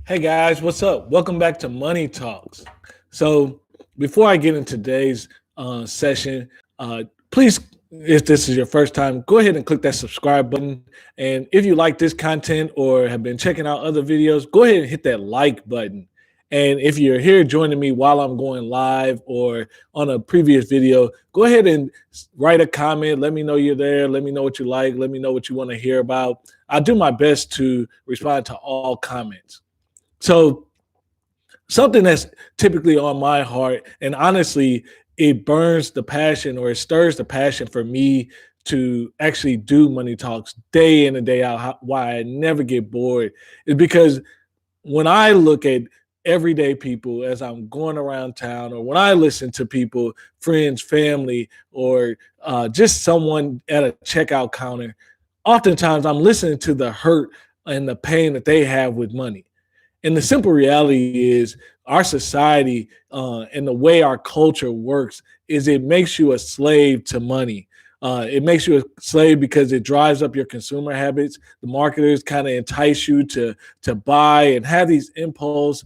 Hey guys, what's up? Welcome back to Money Talks. So, before I get into today's session, please, if this is your first time, go ahead and click that subscribe button. And if you like this content or have been checking out other videos, go ahead and hit that like button. And if you're here joining me while I'm going live or on a previous video, go ahead and write a comment. Let me know you're there. Let me know what you like. Let me know what you want to hear about. I'll do my best to respond to all comments. So, something that's typically on my heart, and honestly, it burns the passion or it stirs the passion for me to actually do money talks day in and day out. Why I never get bored is because when I look at everyday people as I'm going around town, or when I listen to people, friends, family, or just someone at a checkout counter, oftentimes I'm listening to the hurt and the pain that they have with money. And the simple reality is, our society and the way our culture works is it makes you a slave to money. It makes you a slave because it drives up your consumer habits. The marketers kind of entice you to buy and have these impulse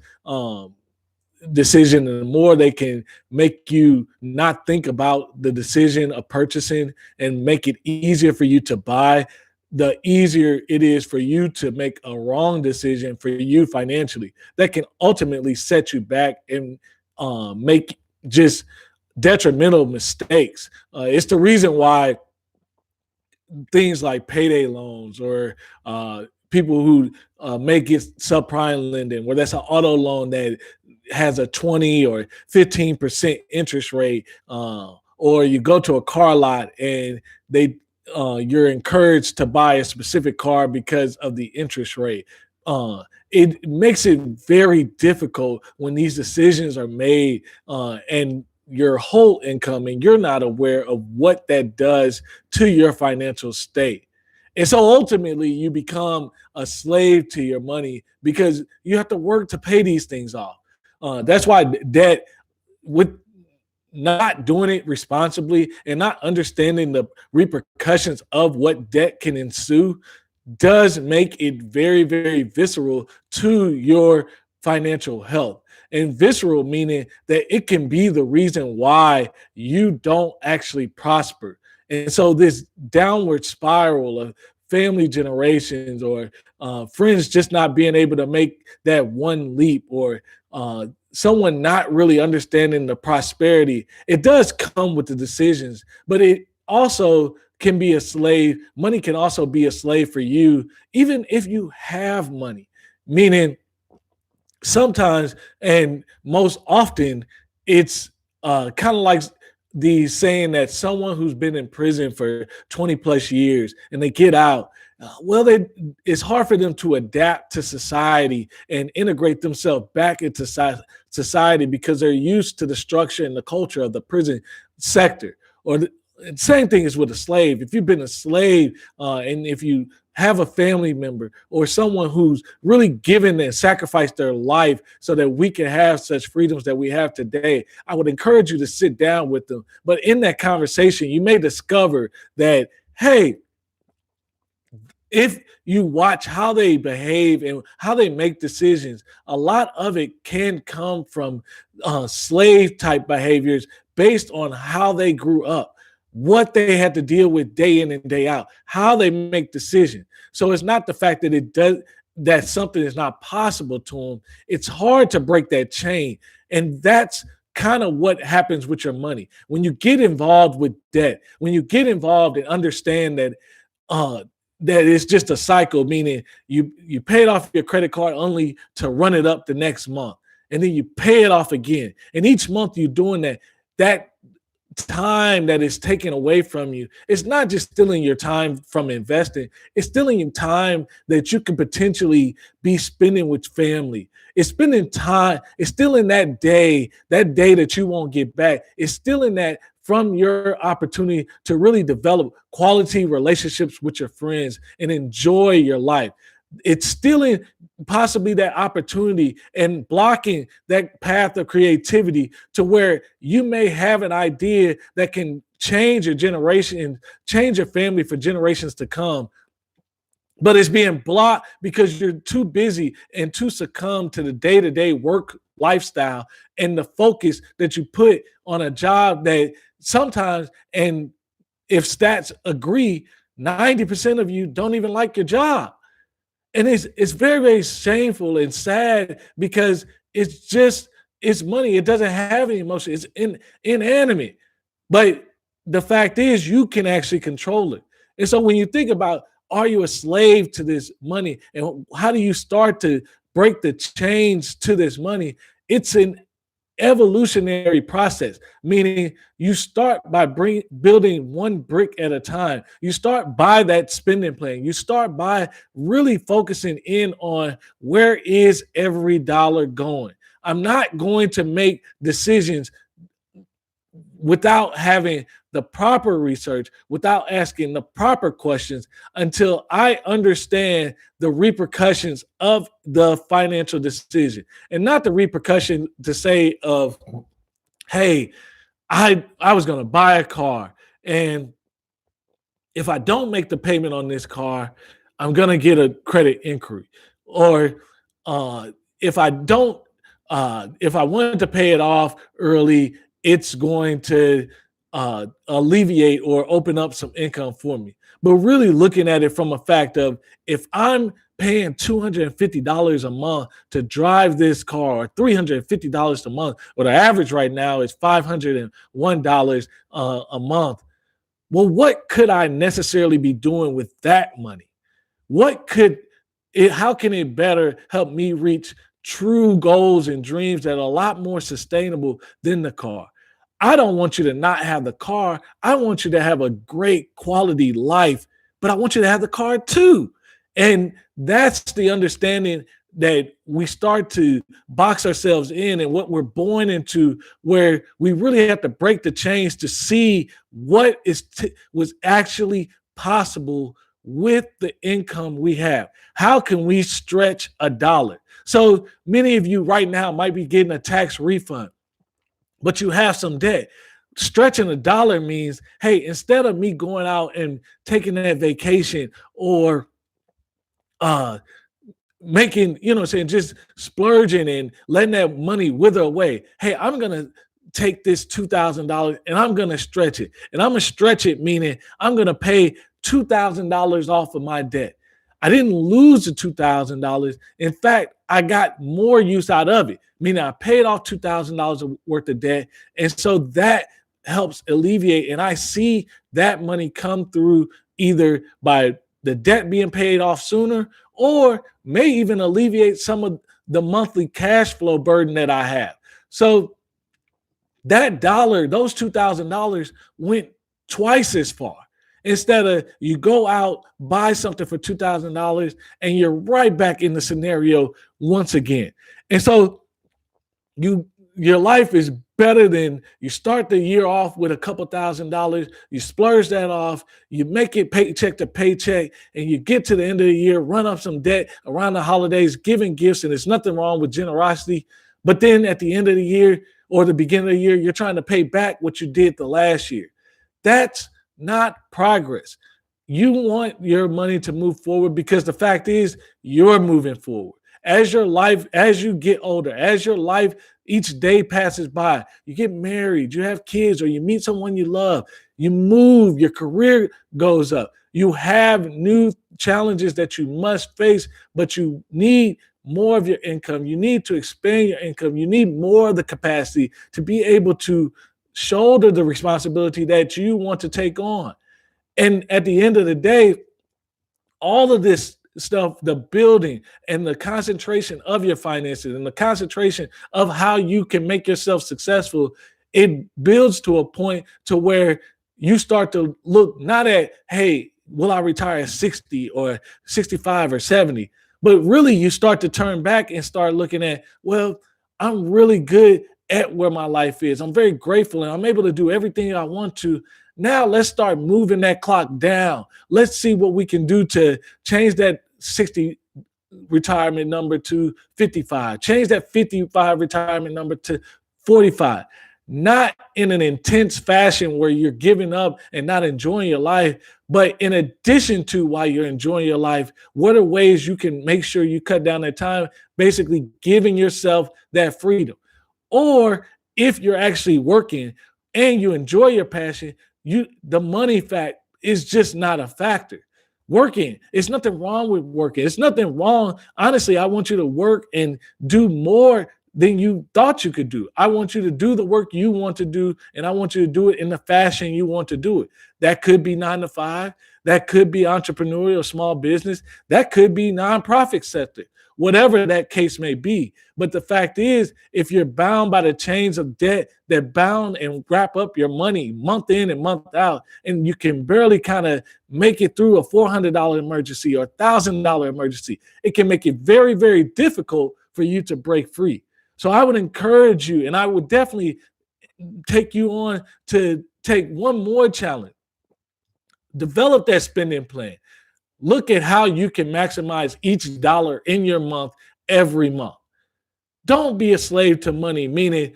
decision, and the more they can make you not think about the decision of purchasing and make it easier for you to buy, the easier it is for you to make a wrong decision for you financially that can ultimately set you back and make just detrimental mistakes. It's the reason why things like payday loans or people who make it subprime lending, where that's an auto loan that has a 20 or 15% interest rate, or you go to a car lot and they you're encouraged to buy a specific car because of the interest rate. It makes it very difficult when these decisions are made, and your whole income, and you're not aware of what that does to your financial state. And so ultimately, you become a slave to your money because you have to work to pay these things off. That's why debt, with not doing it responsibly and not understanding the repercussions of what debt can ensue, does make it very, very visceral to your financial health. And visceral meaning that it can be the reason why you don't actually prosper. And so, this downward spiral of family generations, or friends just not being able to make that one leap, or someone not really understanding the prosperity, it does come with the decisions, but it also can be a slave. Money can also be a slave for you, even if you have money. Meaning, sometimes and most often, it's kind of like the saying that someone who's been in prison for 20 plus years and they get out, it's hard for them to adapt to society and integrate themselves back into society because they're used to the structure and the culture of the prison sector. Or the same thing is with a slave. If you've been a slave, and if you have a family member or someone who's really given and sacrificed their life so that we can have such freedoms that we have today, I would encourage you to sit down with them. But in that conversation, you may discover that, hey, if you watch how they behave and how they make decisions, a lot of it can come from slave type behaviors based on how they grew up, what they had to deal with day in and day out, how they make decisions. So it's not the fact that it does that something is not possible to them. It's hard to break that chain, and that's kind of what happens with your money when you get involved with debt. When you get involved and understand that uh, that it's just a cycle, meaning you paid off your credit card only to run it up the next month, and then you pay it off again, and each month you're doing that. That time that is taken away from you, it's not just stealing your time from investing, it's stealing your time that you can potentially be spending with family. It's spending time, it's stealing that day that you won't get back. It's stealing that from your opportunity to really develop quality relationships with your friends and enjoy your life. It's stealing possibly that opportunity and blocking that path of creativity to where you may have an idea that can change your generation and change your family for generations to come. but it's being blocked because you're too busy and too succumb to the day-to-day work lifestyle and the focus that you put on a job that sometimes, and if stats agree, 90% of you don't even like your job. And it's very, very shameful and sad because it's money. It doesn't have any emotion. It's inanimate. But the fact is, you can actually control it. And so when you think about, are you a slave to this money, and how do you start to break the chains to this money? It's an evolutionary process, meaning you start by building one brick at a time. You start by that spending plan. You start by really focusing in on, where is every dollar going? I'm not going to make decisions without having the proper research, without asking the proper questions, until I understand the repercussions of the financial decision. And not the repercussion to say of, hey, I was going to buy a car, and if I don't make the payment on this car, I'm going to get a credit inquiry. Or if I don't, if I wanted to pay it off early, it's going to alleviate or open up some income for me. But really looking at it from a fact of, if I'm paying $250 a month to drive this car, or $350 a month, or the average right now is $501 a month. Well, what could I necessarily be doing with that money? What could it, how can it better help me reach true goals and dreams that are a lot more sustainable than the car? I don't want you to not have the car. I want you to have a great quality life, but I want you to have the car too. And that's the understanding that we start to box ourselves in, and what we're born into, where we really have to break the chains to see what was actually possible with the income we have. How can we stretch a dollar? So many of you right now might be getting a tax refund, but you have some debt. Stretching a dollar means, hey, instead of me going out and taking that vacation, or uh making, saying, just splurging and letting that money wither away. Hey, I'm gonna take this $2,000 and I'm gonna stretch it. And I'm gonna stretch it, meaning I'm gonna pay $2,000 off of my debt. I didn't lose the $2,000. In fact, I got more use out of it, meaning I paid off $2,000 worth of debt. And so that helps alleviate. And I see that money come through either by the debt being paid off sooner, or may even alleviate some of the monthly cash flow burden that I have. So that dollar, those $2,000 went twice as far. Instead of you go out, buy something for $2,000, and you're right back in the scenario once again. And so your life is better than, you start the year off with a couple $1,000, you splurge that off, you make it paycheck to paycheck, and you get to the end of the year, run up some debt around the holidays, giving gifts, and there's nothing wrong with generosity. But then at the end of the year or the beginning of the year, you're trying to pay back what you did the last year. That's not progress. You want your money to move forward, because the fact is, you're moving forward. As you get older, as your life each day passes by, you get married, you have kids, or you meet someone you love, you move, your career goes up, you have new challenges that you must face, but you need more of your income. You need to expand your income. You need more of the capacity to be able to shoulder the responsibility that you want to take on. And at the end of the day, all of this stuff, the building and the concentration of your finances and the concentration of how you can make yourself successful, it builds to a point to where you start to look not at, hey, will I retire at 60 or 65 or 70? But really, you start to turn back and start looking at, well, I'm really good at where my life is. I'm very grateful and I'm able to do everything I want to. Now let's start moving that clock down. Let's see what we can do to change that 60 retirement number to 55, change that 55 retirement number to 45. not in an intense fashion where you're giving up and not enjoying your life, but in addition to while you're enjoying your life, what are ways you can make sure you cut down that time, basically giving yourself that freedom. Or if you're actually working and you enjoy your passion, the money fact is just not a factor. Working, it's nothing wrong with working. It's nothing wrong. Honestly, I want you to work and do more than you thought you could do. I want you to do the work you want to do, and I want you to do it in the fashion you want to do it. That could be 9 to 5. That could be entrepreneurial, small business. That could be nonprofit sector, whatever that case may be. But the fact is, if you're bound by the chains of debt that bound and wrap up your money month in and month out, and you can barely kind of make it through a $400 emergency or $1,000 emergency, it can make it very, very difficult for you to break free. So I would encourage you, and I would definitely take you on to take one more challenge. Develop that spending plan. Look at how you can maximize each dollar in your month every month. Don't be a slave to money, meaning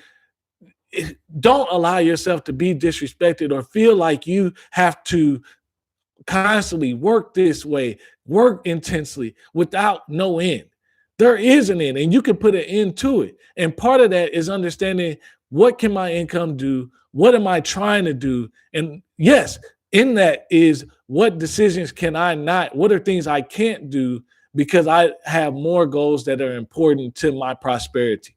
don't allow yourself to be disrespected or feel like you have to constantly work this way, work intensely without no end. There is an end, and you can put an end to it. And part of that is understanding, what can my income do? What am I trying to do? And yes, in that is, what decisions can I not, what are things I can't do because I have more goals that are important to my prosperity.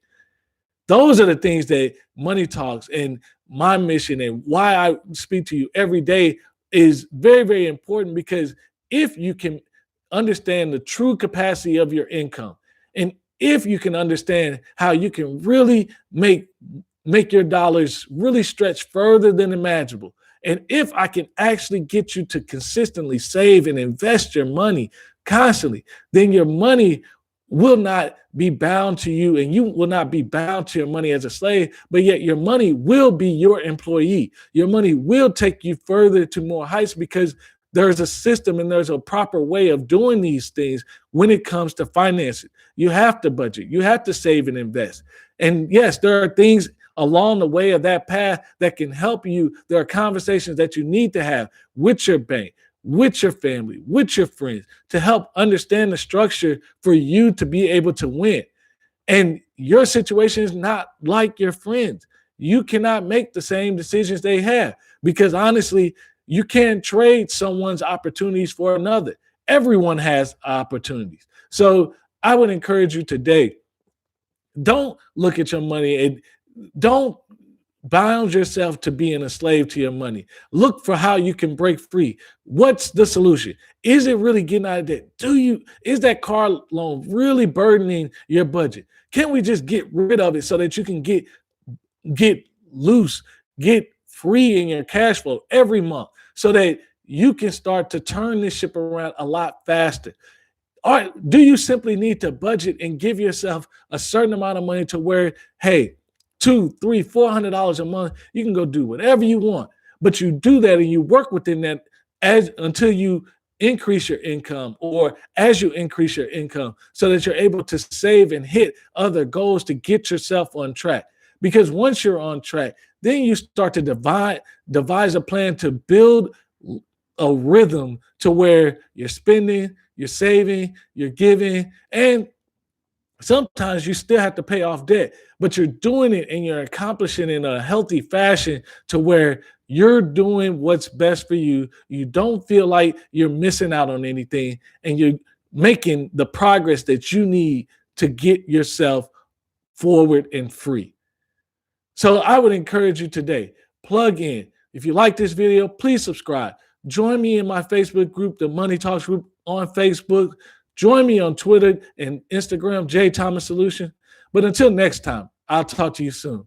Those are the things that Money Talks and my mission and why I speak to you every day is very, very important, because if you can understand the true capacity of your income, and if you can understand how you can really make your dollars really stretch further than imaginable, and if I can actually get you to consistently save and invest your money constantly, then your money will not be bound to you, and you will not be bound to your money as a slave, but yet your money will be your employee. Your money will take you further to more heights, because there's a system and there's a proper way of doing these things when it comes to finances. You have to budget, you have to save and invest. And yes, there are things along the way of that path that can help you. There are conversations that you need to have with your bank, with your family, with your friends, to help understand the structure for you to be able to win. And your situation is not like your friends. You cannot make the same decisions they have, because honestly, you can't trade someone's opportunities for another. Everyone has opportunities. So I would encourage you today, don't look at your money and don't bound yourself to being a slave to your money. Look for how you can break free. What's the solution? Is it really getting out of debt? Is that car loan really burdening your budget? Can we just get rid of it so that you can get loose, get free in your cash flow every month, so that you can start to turn this ship around a lot faster? Or do you simply need to budget and give yourself a certain amount of money to where, hey, $200, $300, $400 a month, you can go do whatever you want, but you do that and you work within that until you increase your income, or as you increase your income, so that you're able to save and hit other goals to get yourself on track. Because once you're on track, then you start to devise a plan to build a rhythm to where you're spending, you're saving, you're giving, and sometimes you still have to pay off debt, but you're doing it and you're accomplishing in a healthy fashion to where you're doing what's best for you. You don't feel like you're missing out on anything, and you're making the progress that you need to get yourself forward and free. So I would encourage you today, plug in. If you like this video, please subscribe. Join me in my Facebook group, the Money Talks group on Facebook. Join me on Twitter and Instagram, J Thomas Solution. But until next time, I'll talk to you soon.